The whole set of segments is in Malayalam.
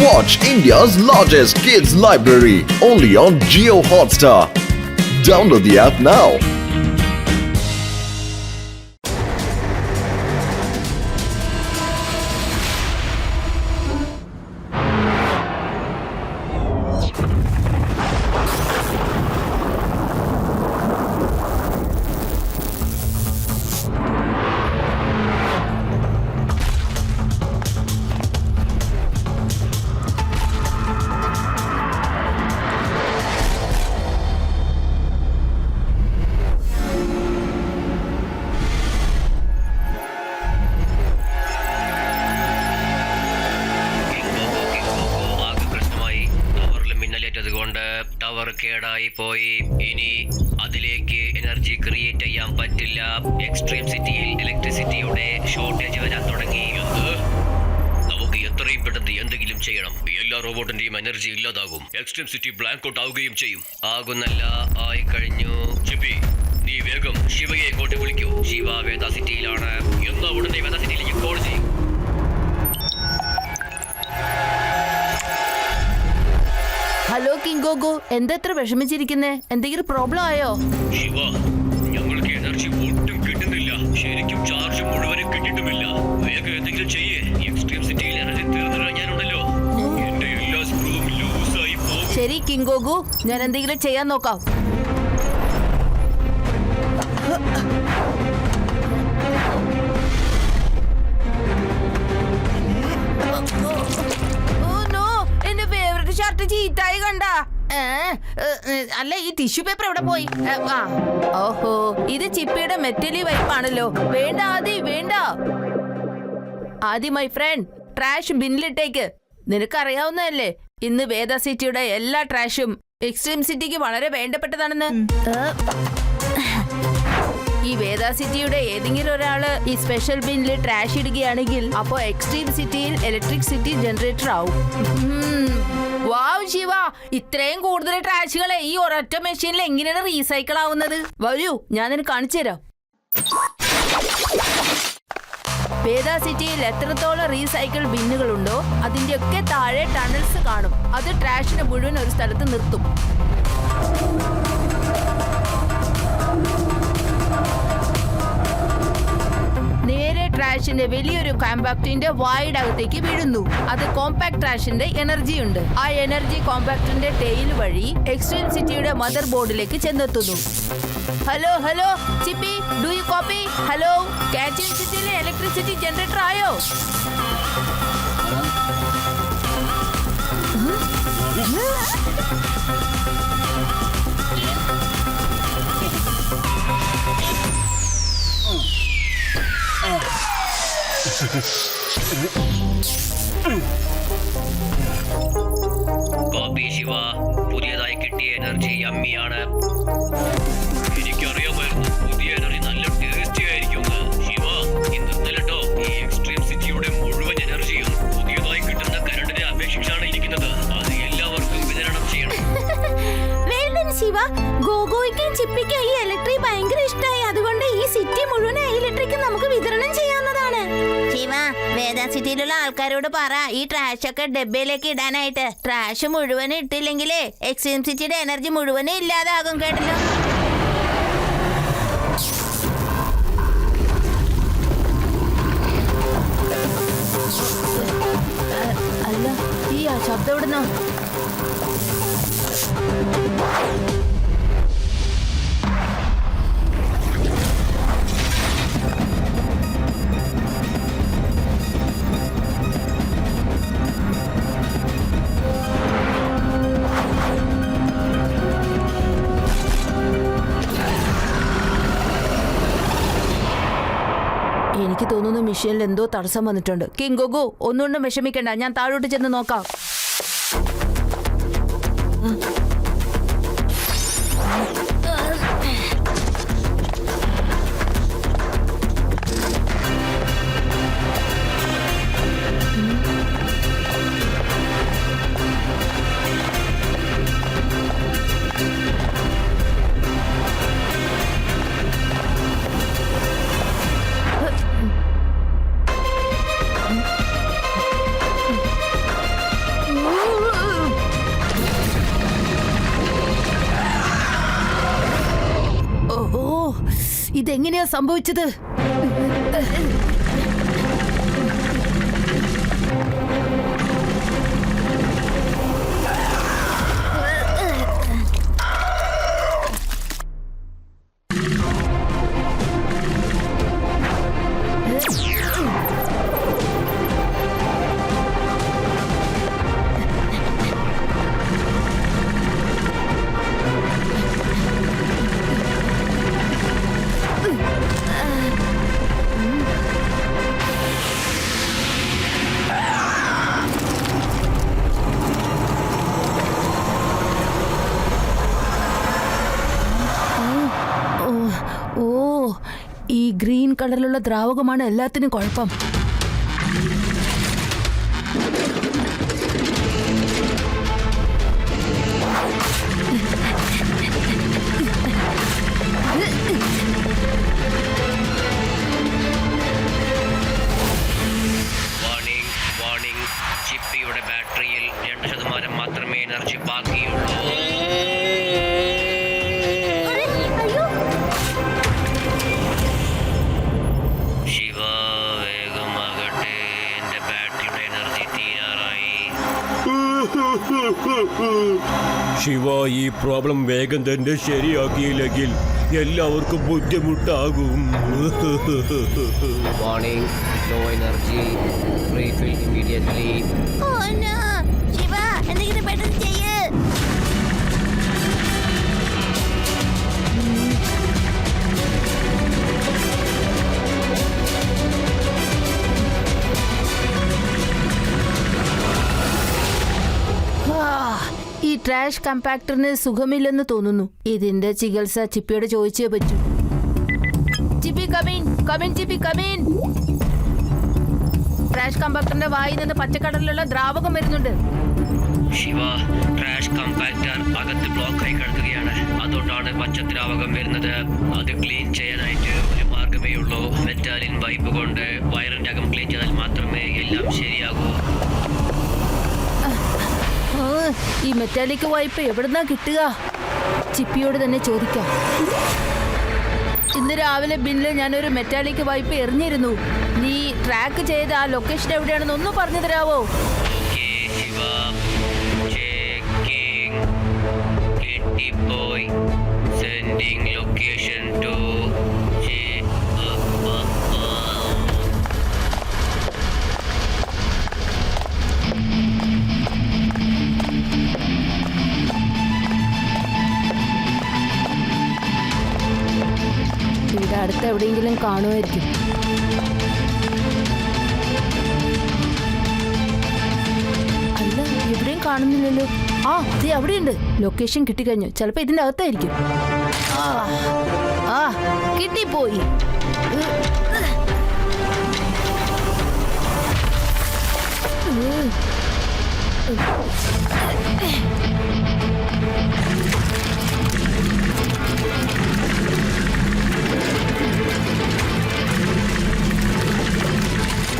Watch India's largest kids library only on Jio Hotstar. Download the app now. Tower കേടായി പോയി. ഇനി അതിലേക്ക് എനർജി ക്രിയേറ്റ് ചെയ്യാൻ പറ്റില്ല. എക്സ്ട്രീം സിറ്റിയിൽ ഇലക്ട്രിസിറ്റിയുടെ ഷോർട്ടേജ് വരാൻ തുടങ്ങി. നമുക്ക് എത്രയും പെട്ടെന്ന് എന്തെങ്കിലും ചെയ്യണം. എല്ലാ റോബോട്ടിന്റെയും എനർജി ഇല്ലാതാകും. എക്സ്ട്രീം സിറ്റി ബ്ലാങ്ക് ഔട്ട് ആവുകയും ചെയ്യും. ആകുന്നല്ല, ആയി കഴിഞ്ഞു. ചിപ്പി, നീ വേഗം ശിവയെ ഇങ്ങോട്ട് വിളിക്കൂ. ശിവ വേദ സിറ്റിയിലാണ്. എന്നാ ഉടനെ വേദ സിറ്റിയിലേക്ക് കോൾ ചെയ്യും. ഹലോ കിങ്കോഗോ, എന്താ എത്ര വിഷമിച്ചിരിക്കുന്നേ? എന്തെങ്കിലും പ്രോബ്ലം ആയോ? ശിവ, ഞങ്ങൾക്ക് എനർജി ഒട്ടും കിട്ടുന്നില്ല. ശരിക്കും ചാർജ് മുഴുവനും കിട്ടിയിട്ടുമില്ല. വേഗം എന്തെങ്കിലും ചെയ്യേ. എക്സ്ട്രീം സിറ്റിയിൽ എനർജി തീർന്നു കഴിഞ്ഞാലുണ്ടല്ലോ എന്റെ എല്ലാ സ്ക്രൂവും ലൂസായി പോകും. ശരി കിങ്കോഗോ, ഞാൻ എന്തെങ്കിലും ചെയ്യാൻ നോക്കാം. ഷർട്ട് ചീത്തായി കണ്ട. അല്ല, ഈ ടിഷ്യൂ പേപ്പർ എവിടെ പോയി? ഓഹോ, ഇത് ചിപ്പിയുടെ മെറ്റലി വൈപ്പാണല്ലോ. വേണ്ട ആദി, വേണ്ട ആദി മൈ ഫ്രണ്ട്, ട്രാഷ് ബിന്നിലിട്ടേക്ക്. നിനക്കറിയാവുന്നതല്ലേ, ഇന്ന് വേദ സിറ്റിയുടെ എല്ലാ ട്രാഷും എക്സ്ട്രീം സിറ്റിക്ക് വളരെ വേണ്ടപ്പെട്ടതാണെന്ന്. ഈ വേദ സിറ്റിയുടെ ഏതെങ്കിലും ഒരാള് ഈ സ്പെഷ്യൽ ബിന്നിൽ ട്രാഷ് ഇടുകയാണെങ്കിൽ അപ്പോ എക്സ്ട്രീം സിറ്റിയിൽ ഇലക്ട്രിക് സിറ്റി ജനറേറ്റർ ആവും. വാവ് ശിവ, ഇത്രയും കൂടുതൽ ട്രാഷുകളെ ഈ ഒരൊറ്റ മെഷീനിൽ എങ്ങനെയാണ് റീസൈക്കിൾ ആവുന്നത്? വരൂ, ഞാൻ നിനക്ക് കാണിച്ചു തരാം. വേദ സിറ്റിയിൽ എത്രത്തോളം റീസൈക്കിൾ ബിന്നുകളുണ്ടോ അതിന്റെയൊക്കെ താഴെ ടണൽസ് കാണും. അത് ട്രാഷിനെ മുഴുവൻ ഒരു സ്ഥലത്ത് നിർത്തും. നേരെ ട്രാഷിന്റെ വലിയൊരു കോമ്പാക്ടിന്റെ വായുടെ അകത്തേക്ക് വീഴുന്നു. അത് കോമ്പാക്ട് ട്രാഷിന്റെ എനർജി ഉണ്ട്. ആ എനർജി കോമ്പാക്ടിന്റെ ടെയിൽ വഴി എക്സ്ട്രീം സിറ്റിയുടെ മദർ ബോർഡിലേക്ക് ചെന്നെത്തുന്നു. Hello hello Chippi, do you copy? Hello, കാച്ചിൻ സിറ്റിയിലെ ഇലക്ട്രിസിറ്റി ജനറേറ്റർ ആയോ? കോപ്പി ശിവ, പുതിയതായി കിട്ടിയ എനർജി യമ്മിയാണ്. എനിക്കറിയാമായിരുന്നു പുതിയ എനർജി നല്ല ടേസ്റ്റി ആയിരിക്കും. ശിവ, ഇന്നലെട്ടോ ഈ എക്സ്ട്രീം സിറ്റിയുടെ മുഴുവൻ എനർജിയും പുതിയതായി കിട്ടുന്ന കരണ്ടിനെ അപേക്ഷിച്ചാണ് ഇരിക്കുന്നത്. അത് എല്ലാവർക്കും വിതരണം ചെയ്യണം. ശിവ, ഗോഗോയ്ക്കും ചിപ്പിക്കും ഈ ഇലക്ട്രിക് ഭയങ്കര ഇഷ്ടമായി. അതുകൊണ്ട് ഈ സിറ്റി മുഴുവൻ ഇലക്ട്രിക് നമുക്ക് വിതരണം ചെയ്യാവുന്നതാണ്. ശിവ, വേദ സിറ്റിയിലുള്ള ആൾക്കാരോട് പറ ഈ ട്രാഷ് ഒക്കെ ഡബ്ബയിലേക്ക് ഇടാനായിട്ട്. ട്രാഷ് മുഴുവനും ഇട്ടില്ലെങ്കിലേ എക്സ്ട്രീം സിറ്റിയുടെ എനർജി മുഴുവനും ഇല്ലാതാകും. കേട്ടല്ലോ? അല്ല, ഈ ശബ്ദം എവിടുന്നോ? എനിക്ക് തോന്നുന്നു മിഷനിൽ എന്തോ തടസ്സം വന്നിട്ടുണ്ട്. കിങ്കോഗു, ഒന്നുകൊണ്ടും വിഷമിക്കണ്ട, ഞാൻ താഴോട്ട് ചെന്ന് നോക്കാം. ഇതെങ്ങനെയാ സംഭവിച്ചത്? ഓ, ഈ ഗ്രീൻ കളറിലുള്ള ദ്രാവകമാണ് എല്ലാത്തിനും കുഴപ്പം. വാർണിംഗ് വാർണിംഗ്, ചിപ്പിയുടെ ബാറ്ററിയിൽ 2% മാത്രമേ എനർജി ബാക്കിയുള്ളൂ. ശിവ, വേഗമാകട്ടെ, എന്റെ ബാറ്ററിയുടെ എനർജി തീരാറായി. ശിവ, ഈ പ്രോബ്ലം വേഗം തന്നെ ശരിയാക്കിയില്ലെങ്കിൽ എല്ലാവർക്കും ബുദ്ധിമുട്ടാകും. Warning, low energy, refill immediately. Shiva, എന്തെങ്കിലും പെട്ടെന്ന് ചെയ്യ്. ഈ ട്രാഷ് കമ്പാക്ടറിന് സുഖമില്ലെന്ന് തോന്നുന്നു. ഇതിന്റെ ചികിത്സ ചിപ്പിയോട് ചോദിച്ചേ പറ്റൂ. ചിപ്പി കമീൻ, കമീൻ ചിപ്പി കമീൻ. ട്രാഷ് കമ്പാക്ടറിന്റെ വായിൽ നിന്ന് പച്ചക്കടലിലുള്ള ദ്രാവകം വരുന്നുണ്ട്. ശിവ, ട്രാഷ് കമ്പാക്ടർ അകത്ത് ബ്ലോക്കായി കിടക്കുകയാണ്. അതുകൊണ്ടാണ് പച്ചദ്രാവകം വരുന്നത്. അത് ക്ലീൻ ചെയ്യാനായിട്ട് ഒരു മാർഗമേ ഉള്ളൂ. മെറ്റാലിൻ പൈപ്പ് കൊണ്ട് വയറിന്റെ അകം ക്ലീൻ ചെയ്താൽ മാത്രമേ എല്ലാം ശരിയാകൂ. ഈ മെറ്റാലിക് വൈപ്പ് എവിടുന്നാ കിട്ടുക? ചിപ്പിയോട് തന്നെ ചോദിക്കാം. ഇന്ന് രാവിലെ ബില്ല് ഞാനൊരു മെറ്റാലിക് വൈപ്പ് എറിഞ്ഞിരുന്നു. നീ ട്രാക്ക് ചെയ്ത ആ ലൊക്കേഷൻ എവിടെയാണെന്ന് ഒന്ന് പറഞ്ഞു തരാവോ? ഓക്കേ ശിവ, ചെക്കിംഗ്, കിട്ടിപ്പോയി, സെൻഡിങ് ലൊക്കേഷൻ ടു ഇവിടെ അടുത്ത് എവിടെയെങ്കിലും കാണുമായിരിക്കും. അല്ല, എവിടെയും കാണുന്നില്ലല്ലോ. ആ, ഇത് അവിടെയുണ്ട്. ലൊക്കേഷൻ കിട്ടിക്കഴിഞ്ഞു. ചിലപ്പോ ഇതിന്റെ അകത്തായിരിക്കും. ആ, കിട്ടിപ്പോയി.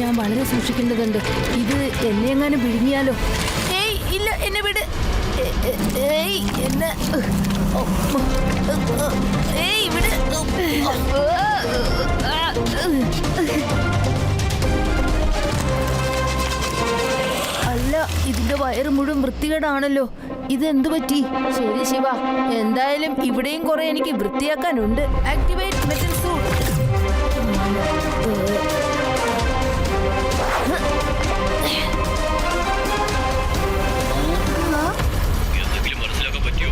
ഞാൻ വളരെ സൂക്ഷിക്കേണ്ടതുണ്ട്. ഇത് എന്നെ എങ്ങാനും വിഴുങ്ങിയാലോ? ഏയ് ഇല്ല, എന്നെ വിട്. ഏയ് എന്നെ ഏയ് വിട്. അല്ല, ഇതിന്റെ വയറ് മുഴുവൻ വൃത്തികേടാണല്ലോ. ഇത് എന്തു പറ്റി? ശരി ശിവ, എന്തായാലും ഇവിടെയും കുറെ എനിക്ക് വൃത്തിയാക്കാനുണ്ട്. Activate metal suit. എന്തെങ്കിലും മനസ്സിലാക്കാൻ പറ്റിയോ?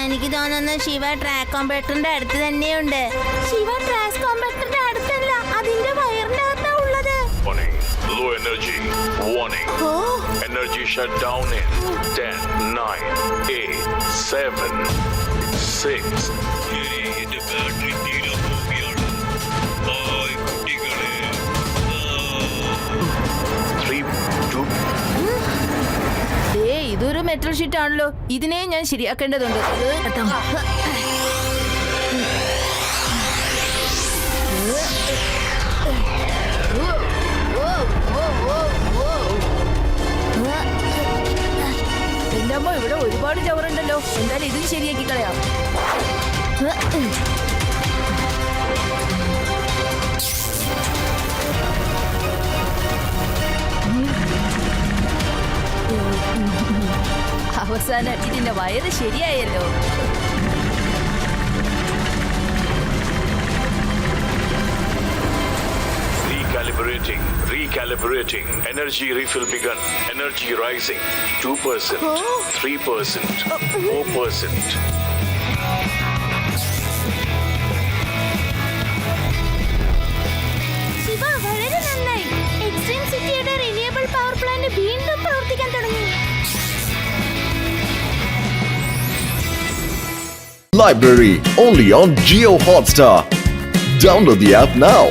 എനിക്ക് തോന്നുന്നു ശിവ ട്രാക്ക് കോമ്പാക്ടറിന്റെ അടുത്ത് തന്നെയുണ്ട്. ശിവ ട്രാക്ക് കോമ്പാക്ടറിന്റെ അടുത്തല്ല, അതിന്റെ വയറിന്റെ അകത്താ ഉള്ളത്. Warning, low energy. Warning. Energy shut down in 10, 9, 8, 7, 6. എന്റെ ബാറ്ററി തീരാൻ പോവുകയാണ്. ഹായ് കുട്ടികളെ. 3, 2. ഇതൊരു മെറ്റൽ ഷീറ്റ് ആണല്ലോ. ഇതിനെ ഞാൻ ശരിയാക്കേണ്ടതുണ്ട്. എന്റെ അമ്മ, ഇവിടെ ഒരുപാട് ചവറുണ്ടല്ലോ. എന്തായാലും ഇതും ശരിയാക്കി കളയാം. അവസാനം ഇതിന്റെ വയറ് ശരിയായല്ലോ. Recalibrating. Energy refill begun. Energy rising. 2%, 3%, 4%. Shiva, വളരെ നന്നായി. എക്സ്ട്രീം സിറ്റിയുടെ റിന്യൂവബിൾ പവർ പ്ലാന്റ് വീണ്ടും പ്രവർത്തിക്കാൻ തുടങ്ങി. Library only on Geo Hotstar. Download the app now.